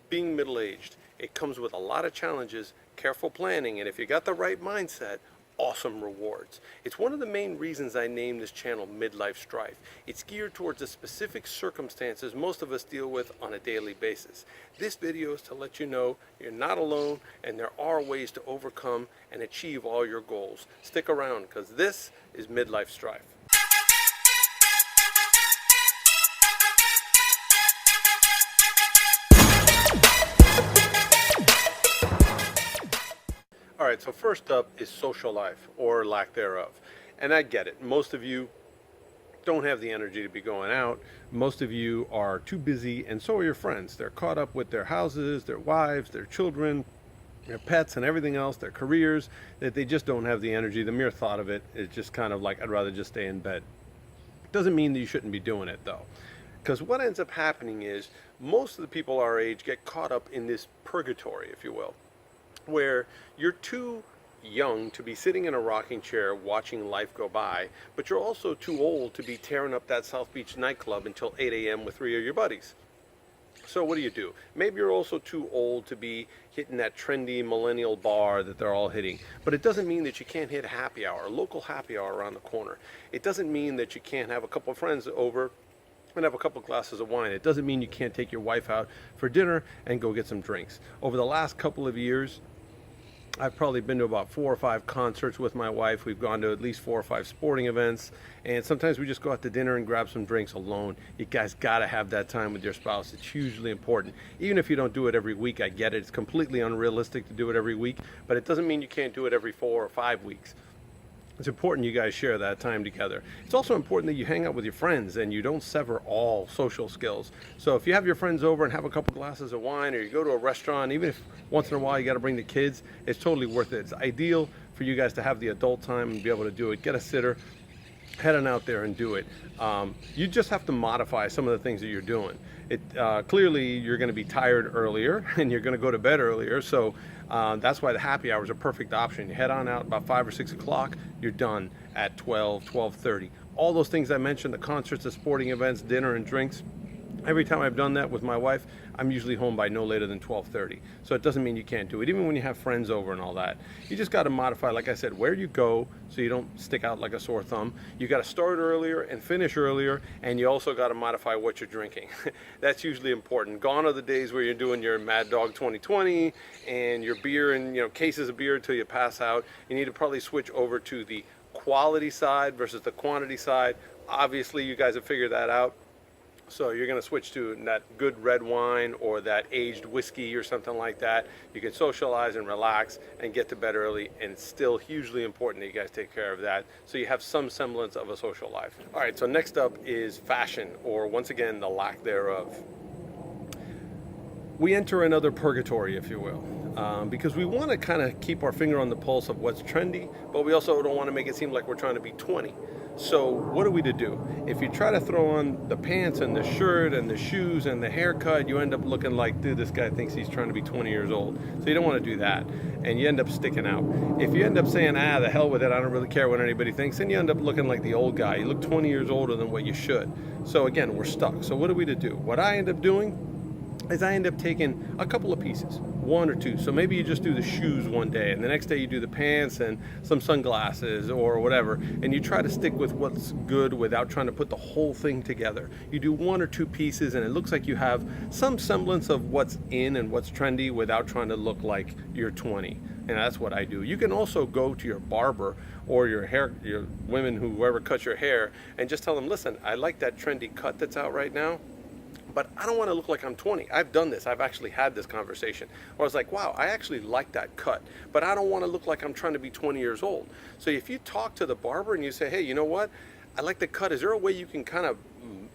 being middle-aged, it comes with a lot of challenges, careful planning, and if you got the right mindset, awesome rewards. It's one of the main reasons I named this channel Midlife Strife. It's geared towards the specific circumstances most of us deal with on a daily basis. This video is to let you know you're not alone and there are ways to overcome and achieve all your goals. Stick around because this is Midlife Strife. All right, so first up is social life, or lack thereof. And I get it. Most of you don't have the energy to be going out. Most of you are too busy, and so are your friends. They're caught up with their houses, their wives, their children, their pets, and everything else, their careers, that they just don't have the energy. The mere thought of it is just kind of like, I'd rather just stay in bed. Doesn't mean that you shouldn't be doing it, though. Because what ends up happening is most of the people our age get caught up in this purgatory, if you will, where you're too young to be sitting in a rocking chair watching life go by, but you're also too old to be tearing up that South Beach nightclub until 8 a.m. with 3 of your buddies. So what do? Maybe you're also too old to be hitting that trendy millennial bar that they're all hitting. But it doesn't mean that you can't hit a happy hour, a local happy hour around the corner. It doesn't mean that you can't have a couple of friends over and have a couple of glasses of wine. It doesn't mean you can't take your wife out for dinner and go get some drinks. Over the last couple of years, I've probably been to about 4 or 5 concerts with my wife. We've gone to at least 4 or 5 sporting events, and sometimes we just go out to dinner and grab some drinks alone. You guys gotta have that time with your spouse. It's hugely important. Even if you don't do it every week, I get it. It's completely unrealistic to do it every week, but it doesn't mean you can't do it every 4 or 5 weeks. It's important you guys share that time together. It's also important that you hang out with your friends and you don't sever all social skills. So if you have your friends over and have a couple glasses of wine, or you go to a restaurant, even if once in a while you got to bring the kids, it's totally worth it. It's ideal for you guys to have the adult time and be able to do it. Get a sitter, head on out there and do it. You just have to modify some of the things that you're doing. Clearly you're going to be tired earlier and you're going to go to bed earlier, so that's why the happy hour is a perfect option. You head on out about 5 or 6 o'clock, you're done at 12:30. All those things I mentioned, the concerts, the sporting events, dinner and drinks, every time I've done that with my wife, I'm usually home by no later than 12:30. So it doesn't mean you can't do it, even when you have friends over and all that. You just got to modify, like I said, where you go so you don't stick out like a sore thumb. You got to start earlier and finish earlier, and you also got to modify what you're drinking. That's usually important. Gone are the days where you're doing your Mad Dog 2020 and your beer and cases of beer until you pass out. You need to probably switch over to the quality side versus the quantity side. Obviously, you guys have figured that out. So you're going to switch to that good red wine or that aged whiskey or something like that. You can socialize and relax and get to bed early, and it's still hugely important that you guys take care of that so you have some semblance of a social life. All right, so next up is fashion, or once again, the lack thereof. We enter another purgatory, if you will, because we want to kind of keep our finger on the pulse of what's trendy, but we also don't want to make it seem like we're trying to be 20. So what are we to do? If you try to throw on the pants and the shirt and the shoes and the haircut, you end up looking like, dude, this guy thinks he's trying to be 20 years old. So you don't want to do that, and you end up sticking out. If you end up saying, the hell with it, I don't really care what anybody thinks, then you end up looking like the old guy. You look 20 years older than what you should. So again, we're stuck. So what are we to do? What I end up doing is I end up taking a couple of pieces, 1 or 2. So maybe you just do the shoes one day, and the next day you do the pants and some sunglasses or whatever, and you try to stick with what's good without trying to put the whole thing together. You do 1 or 2 pieces, and it looks like you have some semblance of what's in and what's trendy without trying to look like you're 20. And that's what I do. You can also go to your barber or your women, whoever cuts your hair, and just tell them, listen, I like that trendy cut that's out right now, but I don't want to look like I'm 20. I've done this. I've actually had this conversation where I was like, wow, I actually like that cut, but I don't want to look like I'm trying to be 20 years old. So if you talk to the barber and you say, hey, you know what? I like the cut. Is there a way you can kind of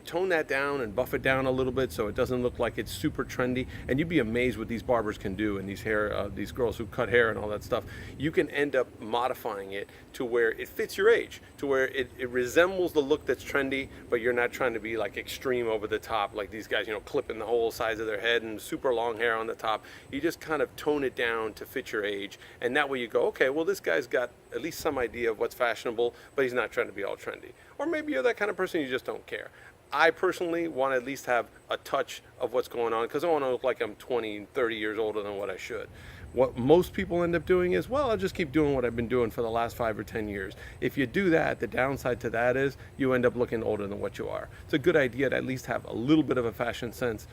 tone that down and buff it down a little bit so it doesn't look like it's super trendy? And you'd be amazed what these barbers can do, and these girls who cut hair and all that stuff. You can end up modifying it to where it fits your age, to where it resembles the look that's trendy, but you're not trying to be like extreme over the top, like these guys, clipping the whole sides of their head and super long hair on the top. You just kind of tone it down to fit your age, and that way you go, okay, well, this guy's got at least some idea of what's fashionable, but he's not trying to be all trendy. Or maybe you're that kind of person, you just don't care. I personally want to at least have a touch of what's going on because I want to look like I'm 20, 30 years older than what I should. What most people end up doing is, well, I'll just keep doing what I've been doing for the last 5 or 10 years. If you do that, the downside to that is you end up looking older than what you are. It's a good idea to at least have a little bit of a fashion sense,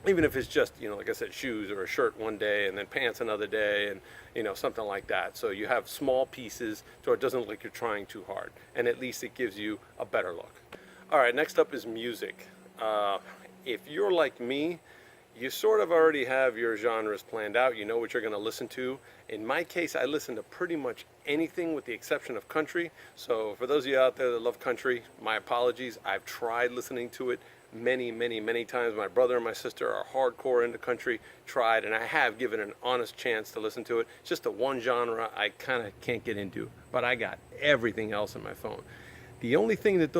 even if it's just, like I said, shoes or a shirt one day and then pants another day, and something like that. So you have small pieces so it doesn't look like you're trying too hard, and at least it gives you a better look. All right, next up is music. If you're like me, you sort of already have your genres planned out. You know what you're going to listen to. In my case, I listen to pretty much anything with the exception of country. So for those of you out there that love country, my apologies. I've tried listening to it many, many, many times. My brother and my sister are hardcore into country, tried, and I have given an honest chance to listen to it. It's just the one genre I kind of can't get into, but I got everything else on my phone. The only thing that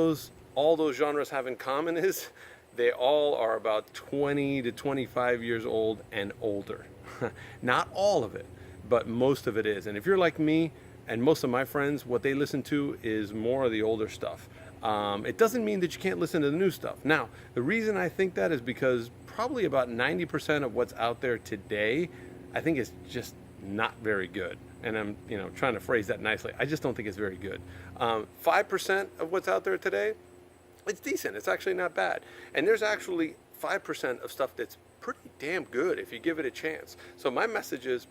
all those genres have in common is they all are about 20 to 25 years old and older. Not all of it, but most of it is. And if you're like me and most of my friends, what they listen to is more of the older stuff. It doesn't mean that you can't listen to the new stuff. Now, the reason I think that is because probably about 90% of what's out there today, I think is just not very good. And I'm, trying to phrase that nicely. I just don't think it's very good. 5% of what's out there today, it's decent. It's actually not bad. And there's actually 5% of stuff that's pretty damn good if you give it a chance. So my message is,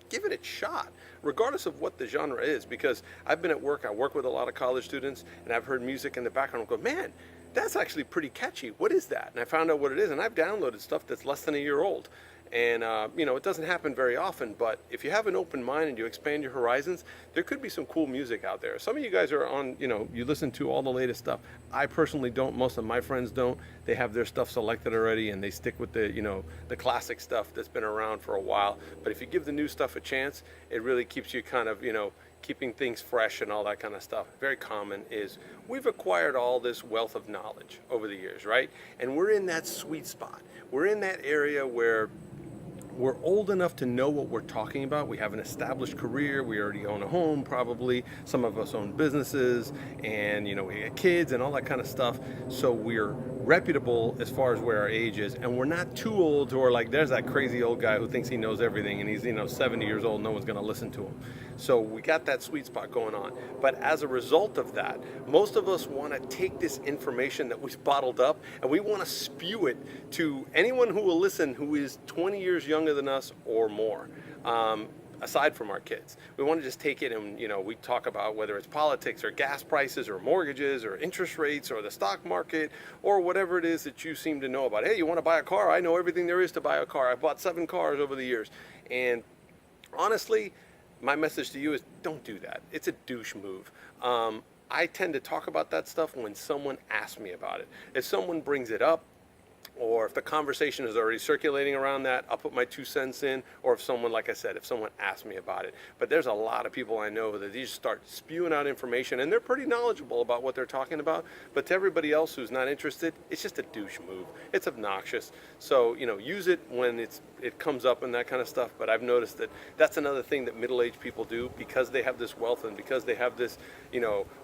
give it a shot, regardless of what the genre is, because I've been at work, I work with a lot of college students, and I've heard music in the background and go, man, that's actually pretty catchy. What is that? And I found out what it is, and I've downloaded stuff that's less than a year old. And, it doesn't happen very often, but if you have an open mind and you expand your horizons, there could be some cool music out there. Some of you guys are on, you listen to all the latest stuff. I personally don't. Most of my friends don't. They have their stuff selected already, and they stick with the classic stuff that's been around for a while. But if you give the new stuff a chance, it really keeps you kind of, keeping things fresh and all that kind of stuff. Very common is we've acquired all this wealth of knowledge over the years, right? And we're in that sweet spot. We're in that area where we're old enough to know what we're talking about. We have an established career. We already own a home, probably. Some of us own businesses, and we got kids and all that kind of stuff. So we're reputable as far as where our age is, and we're not too old to where like there's that crazy old guy who thinks he knows everything, and he's 70 years old. No one's going to listen to him. So we got that sweet spot going on. But as a result of that, most of us want to take this information that we've bottled up and we want to spew it to anyone who will listen who is 20 years younger than us or more. Aside from our kids, we want to just take it and we talk about whether it's politics or gas prices or mortgages or interest rates or the stock market or whatever it is that you seem to know about. Hey, you want to buy a car? I know everything there is to buy a car. I bought 7 cars over the years. And honestly, my message to you is don't do that. It's a douche move. I tend to talk about that stuff when someone asks me about it. If someone brings it up, or if the conversation is already circulating around that, I'll put my 2 cents in, or if someone, like I said, if someone asks me about it. But there's a lot of people I know that they just start spewing out information, and they're pretty knowledgeable about what they're talking about, but to everybody else who's not interested, it's just a douche move. It's obnoxious. So, use it when it comes up and that kind of stuff, but I've noticed that that's another thing that middle-aged people do because they have this wealth and because they have this,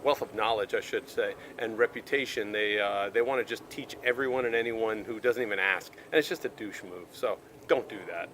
wealth of knowledge, I should say, and reputation. They want to just teach everyone and anyone who doesn't even ask, and it's just a douche move. So don't do that.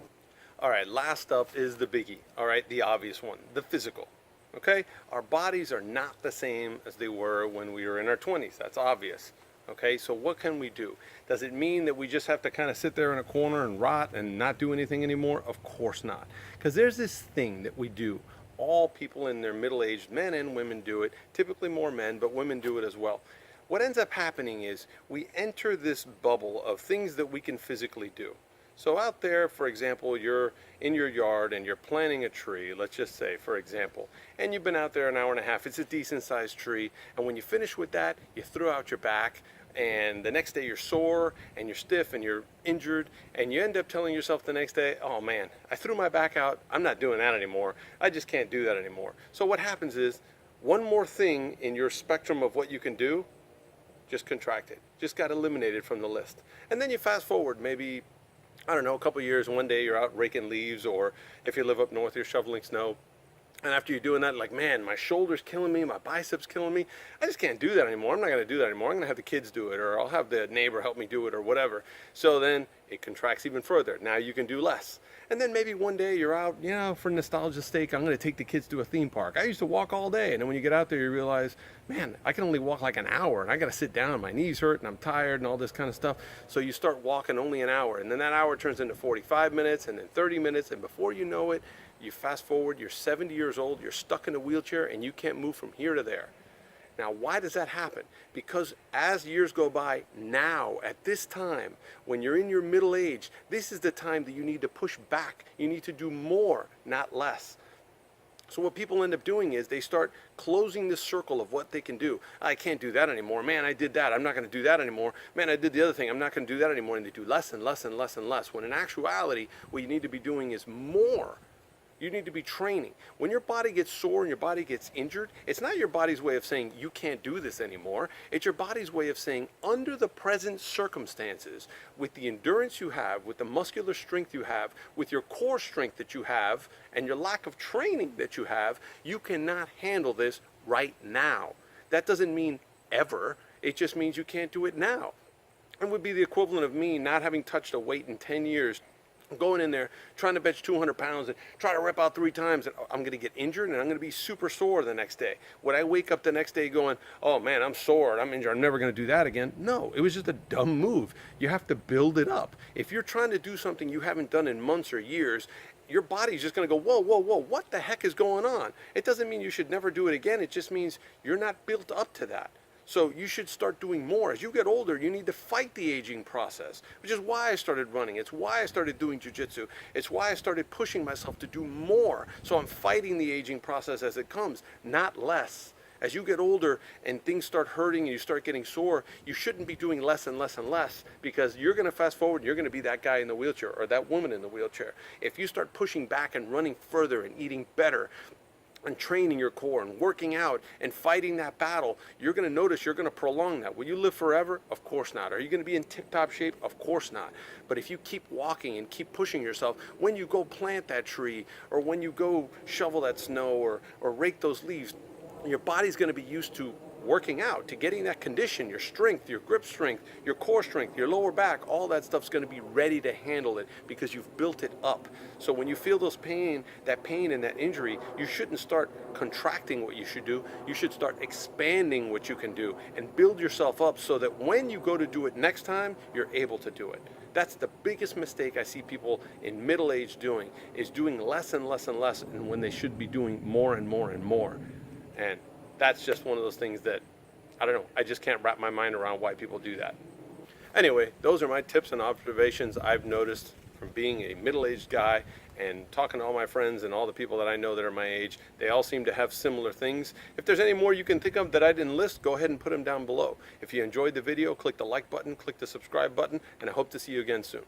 All right, last up is the biggie. All right, the obvious one, the physical. Okay, our bodies are not the same as they were when we were in our 20s. That's obvious. Okay, so what can we do? Does it mean that we just have to kind of sit there in a corner and rot and not do anything anymore? Of course not. Because there's this thing that we do. All people in their middle-aged, men and women do it, typically more men, but women do it as well. What ends up happening is we enter this bubble of things that we can physically do. So out there, for example, you're in your yard and you're planting a tree, let's just say, for example, and you've been out there an hour and a half. It's a decent sized tree, and when you finish with that, you throw out your back, and the next day you're sore and you're stiff and you're injured, and you end up telling yourself the next day, oh man, I threw my back out, I'm not doing that anymore, I just can't do that anymore. So what happens is, one more thing in your spectrum of what you can do, just contract it, just got eliminated from the list. And then you fast forward maybe, I don't know, a couple years, one day you're out raking leaves, or if you live up north, you're shoveling snow, And after you're doing that, like, man, my shoulder's killing me, my biceps killing me. I just can't do that anymore. I'm not going to do that anymore. I'm going to have the kids do it, or I'll have the neighbor help me do it, or whatever. So then it contracts even further. Now you can do less. And then maybe one day you're out, for nostalgia's sake, I'm going to take the kids to a theme park. I used to walk all day. And then when you get out there, you realize, man, I can only walk like an hour, and I got to sit down. My knees hurt, and I'm tired, and all this kind of stuff. So you start walking only an hour. And then that hour turns into 45 minutes, and then 30 minutes. And before you know it, you fast forward, you're 70 years old, you're stuck in a wheelchair, and you can't move from here to there. Now, why does that happen? Because as years go by, now, at this time, when you're in your middle age, this is the time that you need to push back. You need to do more, not less. So what people end up doing is they start closing this circle of what they can do. I can't do that anymore. Man, I did that. I'm not going to do that anymore. Man, I did the other thing. I'm not going to do that anymore. And they do less and less and less and less. When in actuality, what you need to be doing is more. You need to be training. When your body gets sore and your body gets injured, it's not your body's way of saying you can't do this anymore. It's your body's way of saying, under the present circumstances, with the endurance you have, with the muscular strength you have, with your core strength that you have, and your lack of training that you have, you cannot handle this right now. That doesn't mean ever. It just means you can't do it now. It would be the equivalent of me not having touched a weight in 10 years, going in there, trying to bench 200 pounds and try to rep out 3 times, and I'm going to get injured and I'm going to be super sore the next day. Would I wake up the next day going, oh man, I'm sore, I'm injured, I'm never going to do that again? No, it was just a dumb move. You have to build it up. If you're trying to do something you haven't done in months or years, your body's just going to go, whoa, whoa, whoa, what the heck is going on? It doesn't mean you should never do it again. It just means you're not built up to that. So you should start doing more. As you get older, you need to fight the aging process, which is why I started running. It's why I started doing jiu-jitsu. It's why I started pushing myself to do more. So I'm fighting the aging process as it comes, not less. As you get older and things start hurting and you start getting sore, you shouldn't be doing less and less and less, because you're going to fast forward and you're going to be that guy in the wheelchair or that woman in the wheelchair. If you start pushing back and running further and eating better, and training your core and working out and fighting that battle, you're going to notice you're going to prolong that. Will you live forever? Of course not. Are you going to be in tip-top shape? Of course not. But if you keep walking and keep pushing yourself, when you go plant that tree, or when you go shovel that snow, or rake those leaves, your body's going to be used to working out, to getting that condition, your strength, your grip strength, your core strength, your lower back, all that stuff's going to be ready to handle it because you've built it up. So when you feel that pain and that injury, you shouldn't start contracting what you should do. You should start expanding what you can do and build yourself up so that when you go to do it next time, you're able to do it. That's the biggest mistake I see people in middle age doing, is doing less and less and less, and when they should be doing more and more and more. And that's just one of those things that, I don't know, I just can't wrap my mind around why people do that. Anyway, those are my tips and observations I've noticed from being a middle-aged guy and talking to all my friends and all the people that I know that are my age. They all seem to have similar things. If there's any more you can think of that I didn't list, go ahead and put them down below. If you enjoyed the video, click the like button, click the subscribe button, and I hope to see you again soon.